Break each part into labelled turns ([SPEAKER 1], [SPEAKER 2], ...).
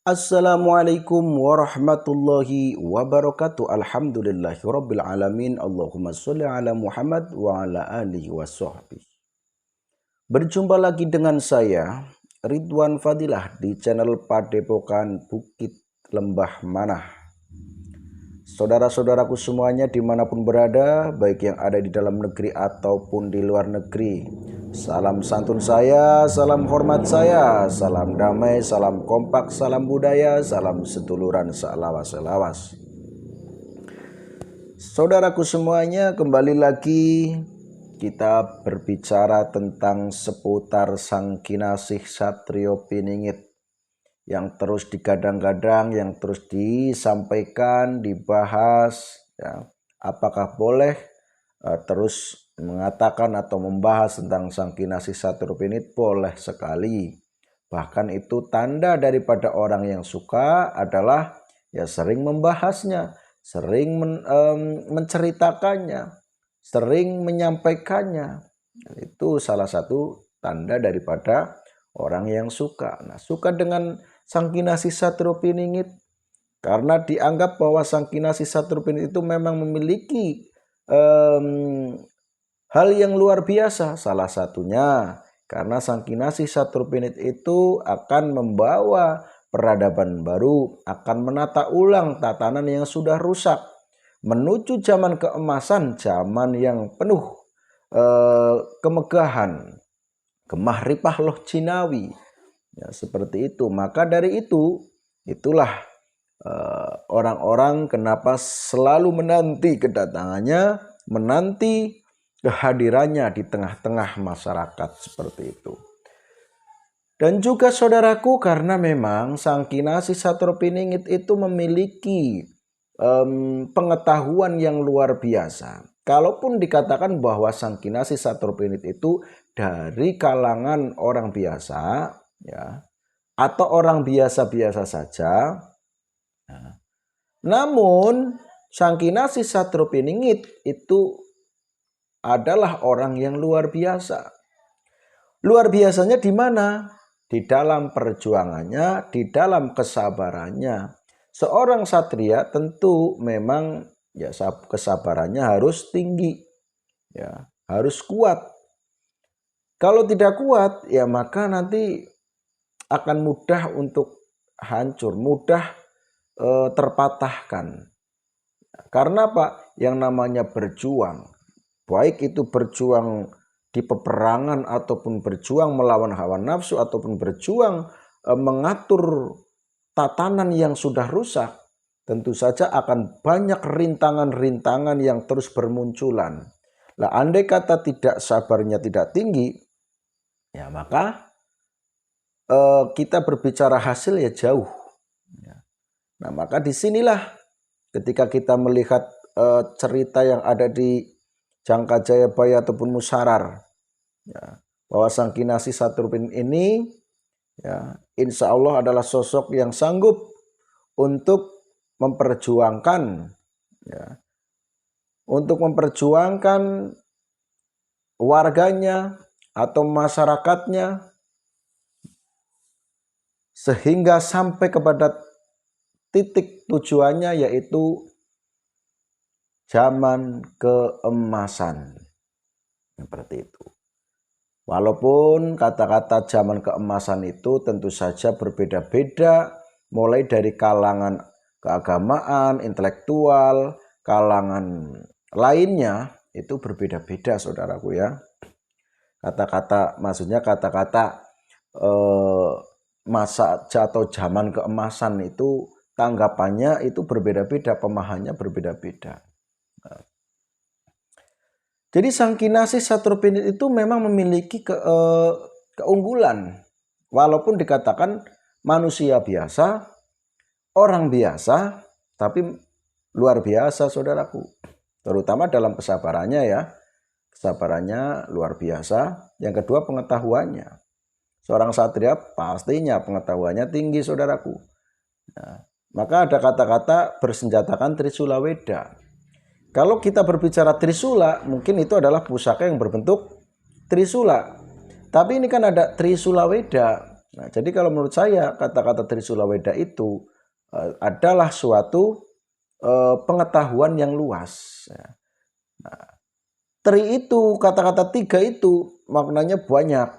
[SPEAKER 1] Assalamualaikum warahmatullahi wabarakatuh. Alhamdulillahirabbil alamin. Allahumma sholli ala Muhammad wa ala alihi washabbihi. Berjumpa lagi dengan saya Ridwan Fadilah di channel Padepokan Bukit Lembah Manah. Saudara-saudaraku semuanya dimanapun berada, baik yang ada di dalam negeri ataupun di luar negeri, salam santun saya, salam hormat saya, salam damai, salam kompak, salam budaya, salam seduluran selawas-selawas. Saudaraku semuanya, kembali lagi kita berbicara tentang seputar Sang Kinasih Satrio Piningit yang terus digadang-gadang, yang terus disampaikan, dibahas, ya. Apakah boleh terus mengatakan atau membahas tentang Sang Kinasih Satrio Piningit? Boleh sekali. Bahkan itu tanda daripada orang yang suka adalah ya sering membahasnya, sering menceritakannya, sering menyampaikannya. Itu salah satu tanda daripada orang yang suka. Nah, suka dengan Sang Kinasih Satrio Piningit karena dianggap bahwa Sang Kinasih Satrio Piningit itu memang memiliki hal yang luar biasa. Salah satunya karena Sang Kinasih Satrio Piningit itu akan membawa peradaban baru, akan menata ulang tatanan yang sudah rusak menuju zaman keemasan, zaman yang penuh kemegahan, gemah ripah loh Cinawi. Ya, seperti itu. Maka dari itulah orang-orang kenapa selalu menanti kedatangannya, menanti kehadirannya di tengah-tengah masyarakat seperti itu. Dan juga saudaraku, karena memang Sang Kinasih Satrio Piningit itu memiliki pengetahuan yang luar biasa. Kalaupun dikatakan bahwa Sang Kinasih Satrio Piningit itu dari kalangan orang biasa, ya, atau orang biasa-biasa saja, nah, namun Sang Kinasih Satrio Piningit itu adalah orang yang luar biasa. Luar biasanya di mana? Di dalam perjuangannya, di dalam kesabarannya. Seorang satria tentu memang ya kesabarannya harus tinggi, ya, harus kuat. Kalau tidak kuat, ya maka nanti akan mudah untuk hancur, mudah terpatahkan. Karena apa? Yang namanya berjuang, baik itu berjuang di peperangan ataupun berjuang melawan hawa nafsu ataupun berjuang mengatur tatanan yang sudah rusak, tentu saja akan banyak rintangan-rintangan yang terus bermunculan. Nah, andai kata tidak sabarnya tidak tinggi, ya maka kita berbicara hasil ya jauh. Nah, maka disinilah ketika kita melihat cerita yang ada di Jangka Jayabaya ataupun Musarar, ya, bahwa Sang Kinasih Satrio Piningit ini, ya, insya Allah adalah sosok yang sanggup untuk memperjuangkan, ya, untuk memperjuangkan warganya atau masyarakatnya sehingga sampai kepada titik tujuannya, yaitu zaman keemasan. Seperti itu. Walaupun kata-kata zaman keemasan itu tentu saja berbeda-beda, mulai dari kalangan keagamaan, intelektual, kalangan lainnya itu berbeda-beda saudaraku ya. Kata-kata maksudnya kata-kata masa atau zaman keemasan itu tanggapannya itu berbeda-beda, pemahamannya berbeda-beda. Jadi Sang Kinasih Satrio Piningit itu memang memiliki keunggulan. Walaupun dikatakan manusia biasa, orang biasa, tapi luar biasa saudaraku. Terutama dalam kesabarannya ya. Kesabarannya luar biasa. Yang kedua pengetahuannya. Seorang satria pastinya pengetahuannya tinggi saudaraku. Nah, maka ada kata-kata bersenjatakan Trisula Weda. Kalau kita berbicara Trisula, mungkin itu adalah pusaka yang berbentuk Trisula. Tapi ini kan ada Trisula Weda. Nah, jadi kalau menurut saya kata-kata Trisula Weda itu adalah suatu pengetahuan yang luas. Ya. Nah, itu kata-kata tiga itu maknanya banyak.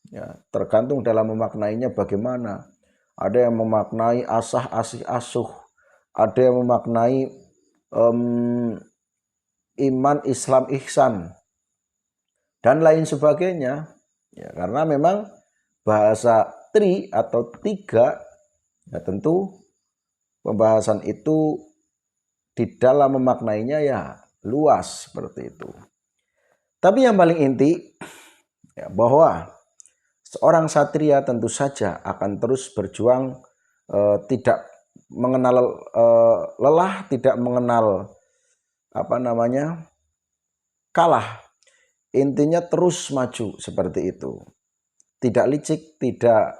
[SPEAKER 1] Ya, tergantung dalam memaknainya bagaimana. Ada yang memaknai asah asih asuh, ada yang memaknai iman Islam ihsan dan lain sebagainya. Ya, karena memang bahasa tri atau tiga, ya tentu pembahasan itu di dalam memaknainya ya luas seperti itu. Tapi yang paling inti ya, bahwa seorang satria tentu saja akan terus berjuang, tidak mengenal lelah, tidak mengenal kalah. Intinya terus maju seperti itu. Tidak licik, tidak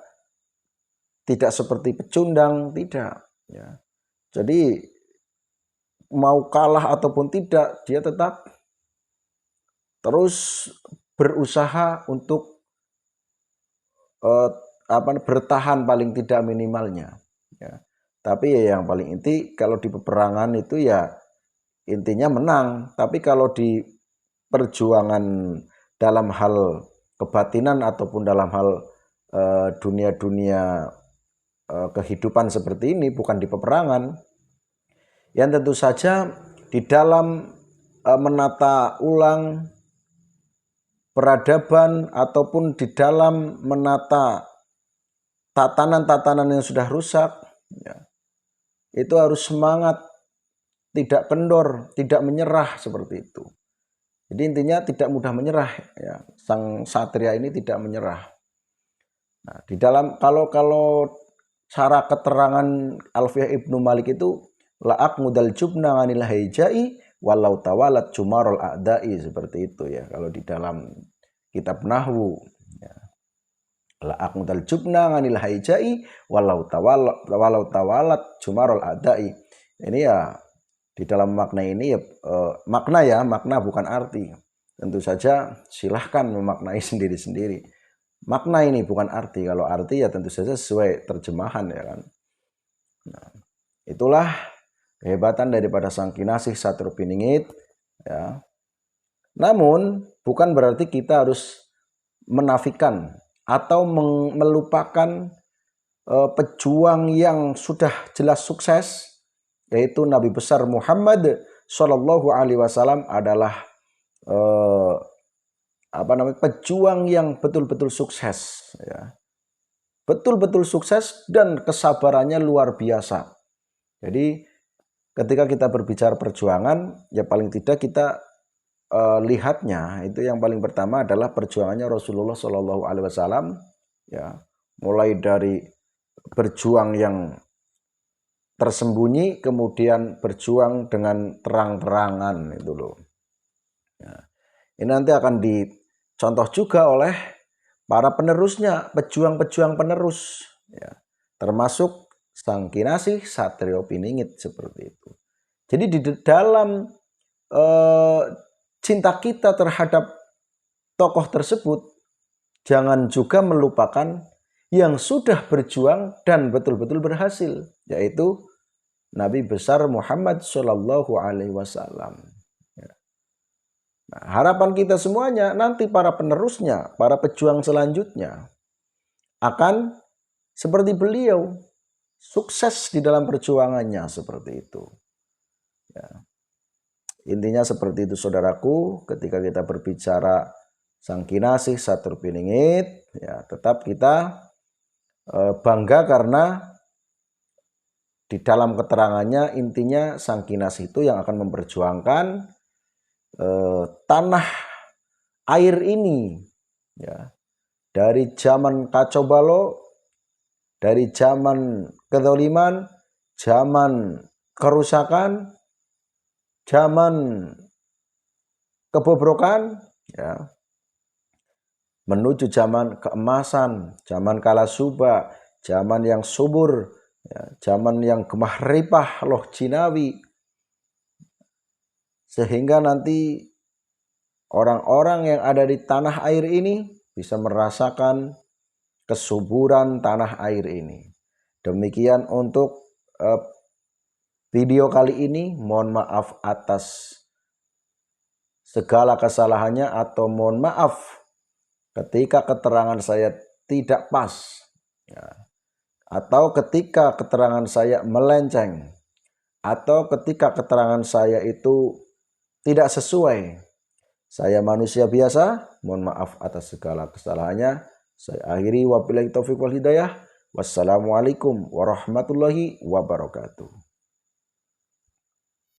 [SPEAKER 1] seperti pecundang, tidak. Ya. Jadi mau kalah ataupun tidak, dia tetap terus berusaha untuk bertahan paling tidak minimalnya. Ya. Tapi ya yang paling inti kalau di peperangan itu ya intinya menang. Tapi kalau di perjuangan dalam hal kebatinan ataupun dalam hal dunia-dunia kehidupan seperti ini, bukan di peperangan, yang tentu saja di dalam menata ulang peradaban ataupun di dalam menata tatanan-tatanan yang sudah rusak, ya, itu harus semangat, tidak kendor, tidak menyerah seperti itu. Jadi intinya tidak mudah menyerah, ya. Sang satria ini tidak menyerah. Nah, di dalam kalau cara keterangan Alfiyah Ibnu Malik itu la'ak mudal jubna anil haijai walau tawalat cumarul a'dai, seperti itu ya kalau di dalam kitab nahwu ya. La'ak mudal jubna anil haijai walau tawalat cumarul a'dai. Ini ya di dalam makna ini ya makna bukan arti. Tentu saja silahkan memaknai sendiri-sendiri. Makna ini bukan arti. Kalau arti ya tentu saja sesuai terjemahan ya kan. Nah, itulah kehebatan daripada Sang Kinasih Satrupiningit ya. Namun bukan berarti kita harus menafikan atau melupakan pejuang yang sudah jelas sukses, yaitu Nabi besar Muhammad Shallallahu Alaihi Wasallam adalah pejuang yang betul-betul sukses, ya. Betul-betul sukses dan kesabarannya luar biasa. Jadi ketika kita berbicara perjuangan, ya paling tidak kita lihatnya itu yang paling pertama adalah perjuangannya Rasulullah Shallallahu Alaihi Wasallam, ya, mulai dari berjuang yang tersembunyi kemudian berjuang dengan terang-terangan itu loh. Ya. Ini nanti akan dicontoh juga oleh para penerusnya, pejuang-pejuang penerus, ya, termasuk Sang Kinasih Satrio Piningit seperti itu. Jadi di dalam cinta kita terhadap tokoh tersebut, jangan juga melupakan yang sudah berjuang dan betul-betul berhasil, yaitu Nabi besar Muhammad Shallallahu Alaihi Wasallam. Nah, harapan kita semuanya nanti para penerusnya, para pejuang selanjutnya akan seperti beliau, sukses di dalam perjuangannya seperti itu. Ya. Intinya seperti itu saudaraku, ketika kita berbicara Sang Kinasih Satrupiningit, ya tetap kita bangga karena di dalam keterangannya intinya Sang Kinasih itu yang akan memperjuangkan tanah air ini, ya, dari zaman kacau balau, dari zaman kezaliman, zaman kerusakan, zaman kebobrokan, ya, menuju zaman keemasan, zaman kalasuba, zaman yang subur, ya, zaman yang gemah ripah loh jinawi, sehingga nanti orang-orang yang ada di tanah air ini bisa merasakan kesuburan tanah air ini. Demikian untuk video kali ini. Mohon maaf atas segala kesalahannya, atau mohon maaf ketika keterangan saya tidak pas, ya, atau ketika keterangan saya melenceng, atau ketika keterangan saya itu tidak sesuai. Saya manusia biasa, mohon maaf atas segala kesalahannya. Saya akhiri, wabillahi taufiq wal hidayah. Wassalamualaikum warahmatullahi wabarakatuh.